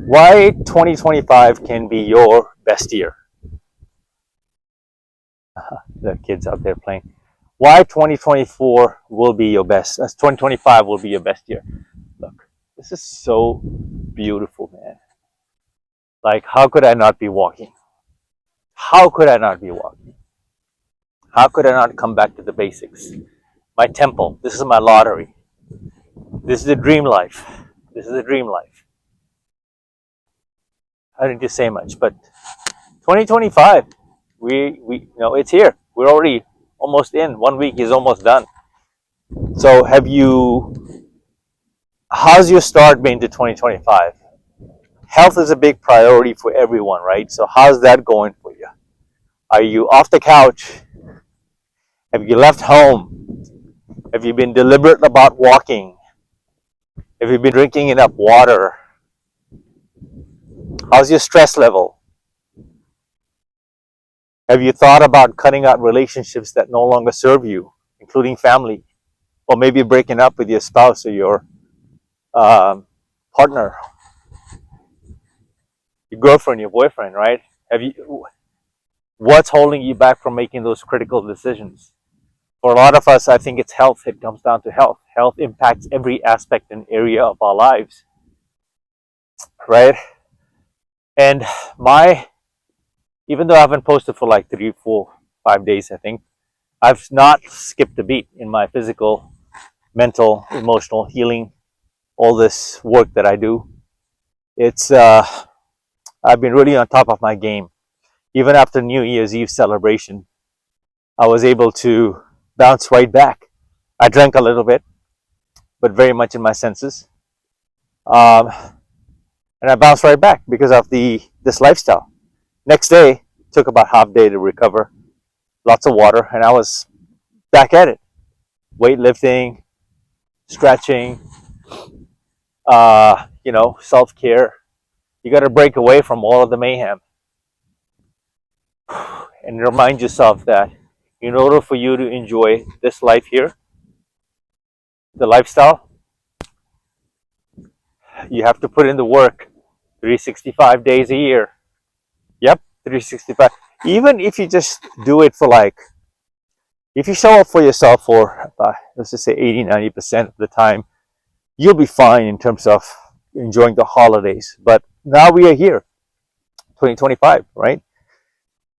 Why 2025 can be your best year. The kids out there playing. Why 2024 will be your best, 2025 will be your best year. Look, this is so beautiful, man. Like, how could I not be walking? How could I not be walking? How could I not come back to the basics? My temple, this is my lottery. This is a dream life. This is a dream life. I didn't just say much, but 2025, we it's here. We're already almost in. 1 week is almost done. So how's your start been to 2025? Health is a big priority for everyone, right? So how's that going for you? Are you off the couch? Have you left home? Have you been deliberate about walking? Have you been drinking enough water? How's your stress level? Have you thought about cutting out relationships that no longer serve you, including family? Or maybe breaking up with your spouse or your partner, your girlfriend, your boyfriend, right? What's holding you back from making those critical decisions? For a lot of us, I think it's health. It comes down to health. Health impacts every aspect and area of our lives, right? And even though I haven't posted for like 3, 4, 5 days, I think, I've not skipped a beat in my physical, mental, emotional healing, all this work that I do. I've been really on top of my game. Even after New Year's Eve celebration, I was able to bounce right back. I drank a little bit, but very much in my senses. And I bounced right back because of this lifestyle. Next day, took about half day to recover, lots of water, and I was back at it. Weightlifting, stretching, self-care. You got to break away from all of the mayhem and remind yourself that in order for you to enjoy this life here, the lifestyle, you have to put in the work 365 days a year. Yep, 365. Even if you just do it for if you show up for yourself for, let's just say 80-90% of the time, you'll be fine in terms of enjoying the holidays. But now we are here, 2025, right?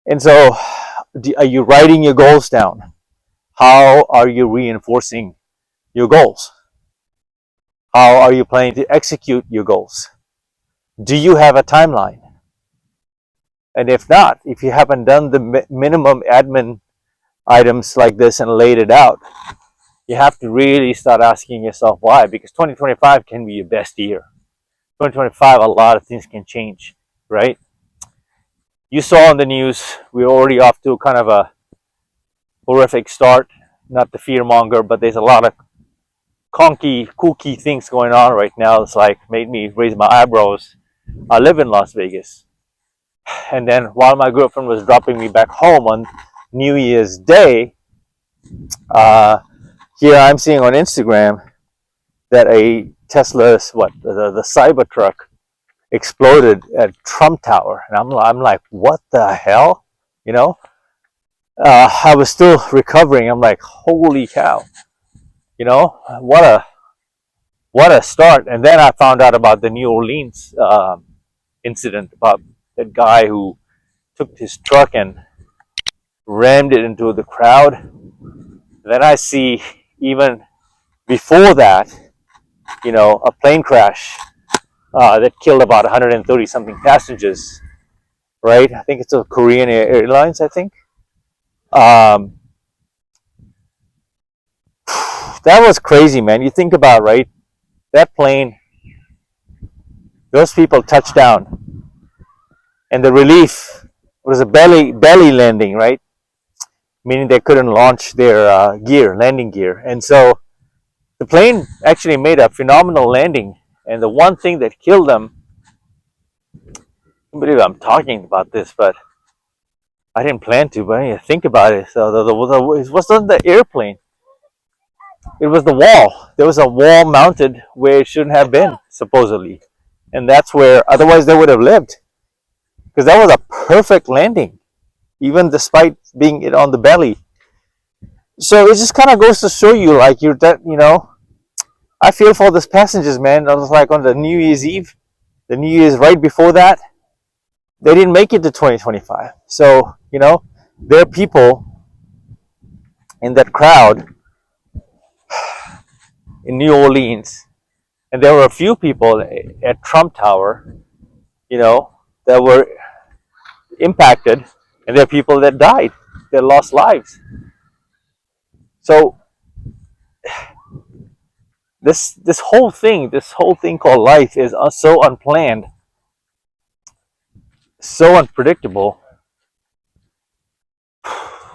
And so, are you writing your goals down? How are you reinforcing your goals? How are you planning to execute your goals? Do you have a timeline? And if not, if you haven't done the minimum admin items like this and laid it out, you have to really start asking yourself why, because 2025 can be your best year. 2025, a lot of things can change, right? You saw on the news, we're already off to kind of a horrific start. Not the fear monger, but there's a lot of kooky things going on right now. It's like made me raise my eyebrows. I live in Las Vegas. And then while my girlfriend was dropping me back home on New Year's Day, here I'm seeing on Instagram that a Tesla's the Cybertruck exploded at Trump Tower, and I'm like, what the hell, I was still recovering. I'm like, holy cow, what a start. And then I found out about the New Orleans incident, about that guy who took his truck and rammed it into the crowd. Then I see even before that, a plane crash that killed about 130 something passengers, right? I think it's a Korean Airlines, I think. That was crazy, man. You think about, right? That plane, those people touched down, and the relief was a belly landing, right? Meaning they couldn't launch their landing gear. And so the plane actually made a phenomenal landing. And the one thing that killed them, I can't believe I'm talking about this, but I didn't plan to, but I need to think about it. So it wasn't the airplane. It was the wall. There was a wall mounted where it shouldn't have been, supposedly. And that's where otherwise they would have lived, because that was a perfect landing, even despite being it on the belly. So it just kind of goes to show you, like, you're that, I feel for these passengers, man. I was like, on the New Year's Eve, the New Year's right before that, they didn't make it to 2025. So, there are people in that crowd in New Orleans, and there were a few people at Trump Tower, that were impacted, and there are people that died, that lost lives. So this whole thing called life is so unplanned, so unpredictable,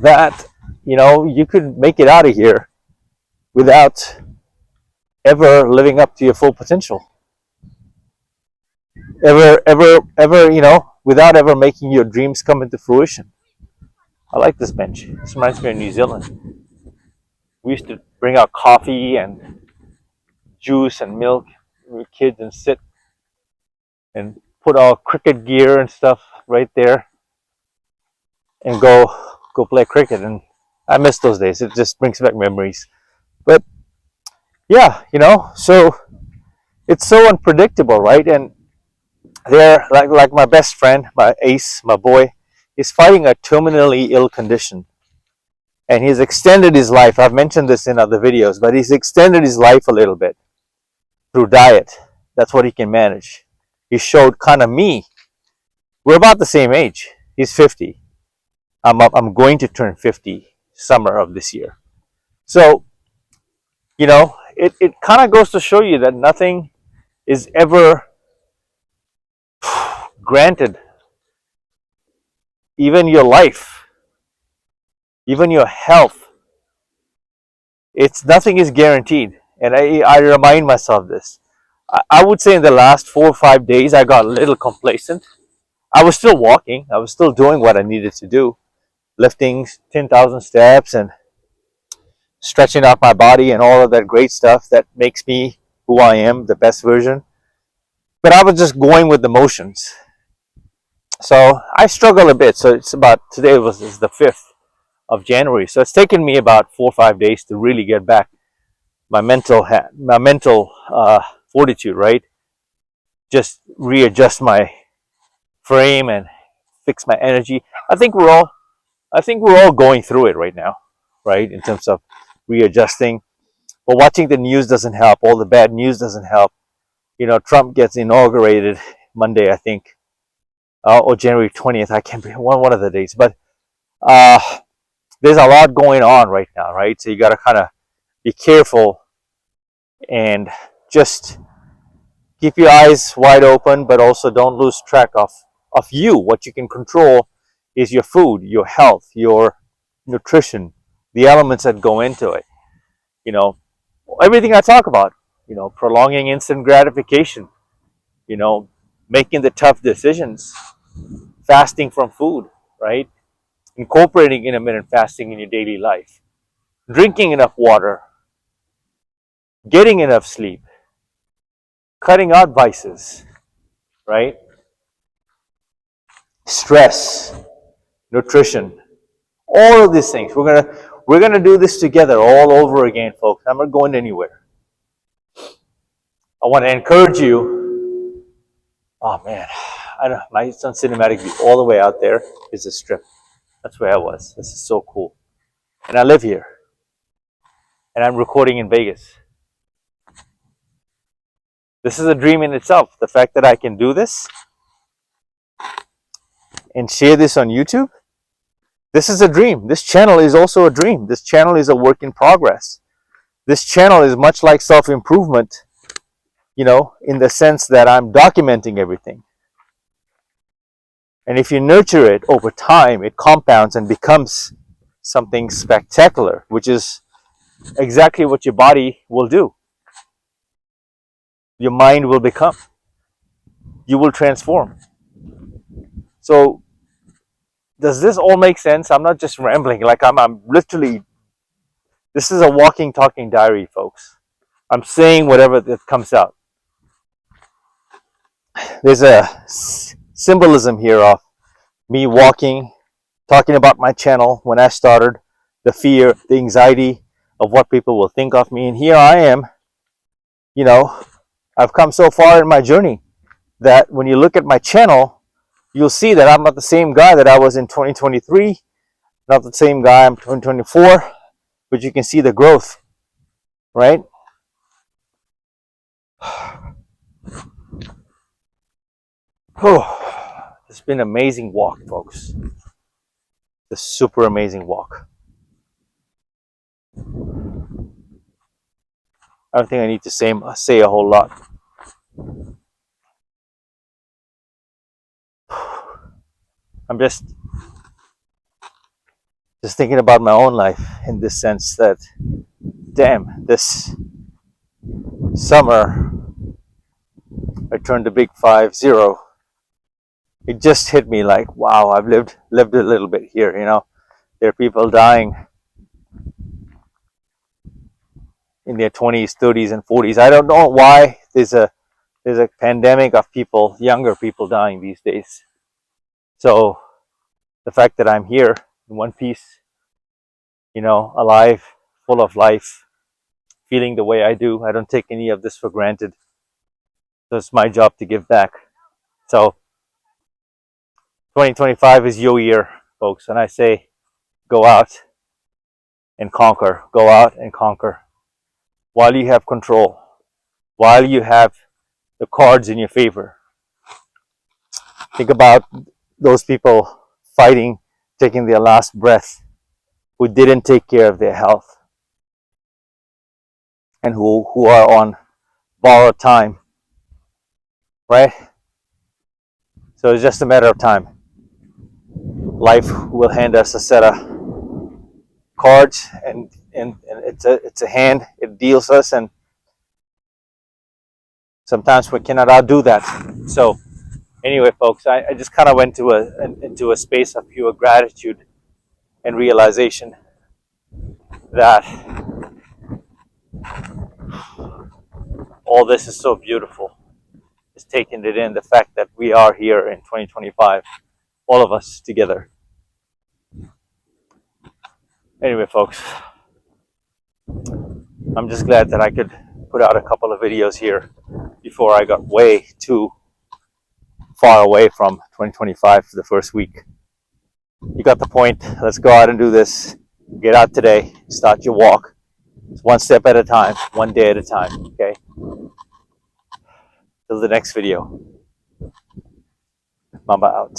that you could make it out of here without ever living up to your full potential, ever, without ever making your dreams come into fruition. I like this bench. This reminds me of New Zealand. We used to bring out coffee and juice and milk when we were kids and sit and put our cricket gear and stuff right there and go play cricket. And I miss those days. It just brings back memories. But yeah, so it's so unpredictable, right? And they're like my best friend, my ace, my boy, is fighting a terminally ill condition. And he's extended his life. I've mentioned this in other videos, but he's extended his life a little bit through diet. That's what he can manage. He showed kind of me. We're about the same age. He's 50. I'm going to turn 50 summer of this year. So, it kind of goes to show you that nothing is ever granted. Even your life, even your health, nothing is guaranteed. And I remind myself this. I would say in the last 4 or 5 days, I got a little complacent. I was still walking. I was still doing what I needed to do, lifting 10,000 steps and stretching out my body and all of that great stuff that makes me who I am, the best version. But I was just going with the motions. So I struggle a bit. So it's about, today is the 5th of January. So it's taken me about 4 or 5 days to really get back my mental fortitude, right? Just readjust my frame and fix my energy. I think we're all going through it right now, right? In terms of readjusting. But watching the news doesn't help. All the bad news doesn't help. Trump gets inaugurated Monday, I think, or January 20th. I can't be one of the days. But there's a lot going on right now, right? So you got to kind of be careful and just keep your eyes wide open, but also don't lose track of you. What you can control is your food, your health, your nutrition, the elements that go into it. Everything I talk about, prolonging instant gratification, making the tough decisions, fasting from food, right? Incorporating intermittent fasting in your daily life, drinking enough water, getting enough sleep, cutting out vices, right? Stress, nutrition, all of these things. We're gonna do this together all over again, folks. I'm not going anywhere. I want to encourage you. Oh man, I know my son cinematic view all the way out there is a strip. That's where I was. This is so cool, and I live here, and I'm recording in Vegas. This is a dream in itself. The fact that I can do this and share this on YouTube, this is a dream. This channel is also a dream. This channel is a work in progress. This channel is much like self-improvement, in the sense that I'm documenting everything. And if you nurture it over time, it compounds and becomes something spectacular, which is exactly what your body will do. Your mind will become. You will transform. So, does this all make sense? I'm not just rambling. Like I'm literally, this is a walking, talking diary, folks. I'm saying whatever that comes out. there's a symbolism here of me walking, talking about my channel when I started, the fear, the anxiety of what people will think of me. And here I am, you know, I've come so far in my journey that when you look at my channel, you'll see that I'm not the same guy that I was in 2023, not the same guy I'm 2024, but you can see the growth, right? Oh, it's been an amazing walk, folks. A super amazing walk. I don't think I need to say a whole lot. I'm just thinking about my own life in this sense that, damn, this summer I turned a big 5-0. It just hit me like, wow, I've lived a little bit here, you know. There are people dying in their 20s, 30s, and 40s. I don't know why there's a pandemic of people, younger people dying these days. So the fact that I'm here in one piece, you know, alive, full of life, feeling the way I do, I don't take any of this for granted. So it's my job to give back. So 2025 is your year, folks, and I say go out and conquer. Go out and conquer while you have control, while you have the cards in your favor. Think about those people fighting, taking their last breath, who didn't take care of their health and who are on borrowed time, right? So it's just a matter of time. Life will hand us a set of cards, and it's a hand. It deals us, and sometimes we cannot outdo that. So anyway, folks, I just kind of went into a space of pure gratitude and realization that all this is so beautiful. Just taking it in, the fact that we are here in 2025, all of us together. Anyway, folks, I'm just glad that I could put out a couple of videos here before I got way too far away from 2025 for the first week. You got the point. Let's go out and do this. Get out today. Start your walk. It's one step at a time, one day at a time. Okay? Till the next video. Mamba out.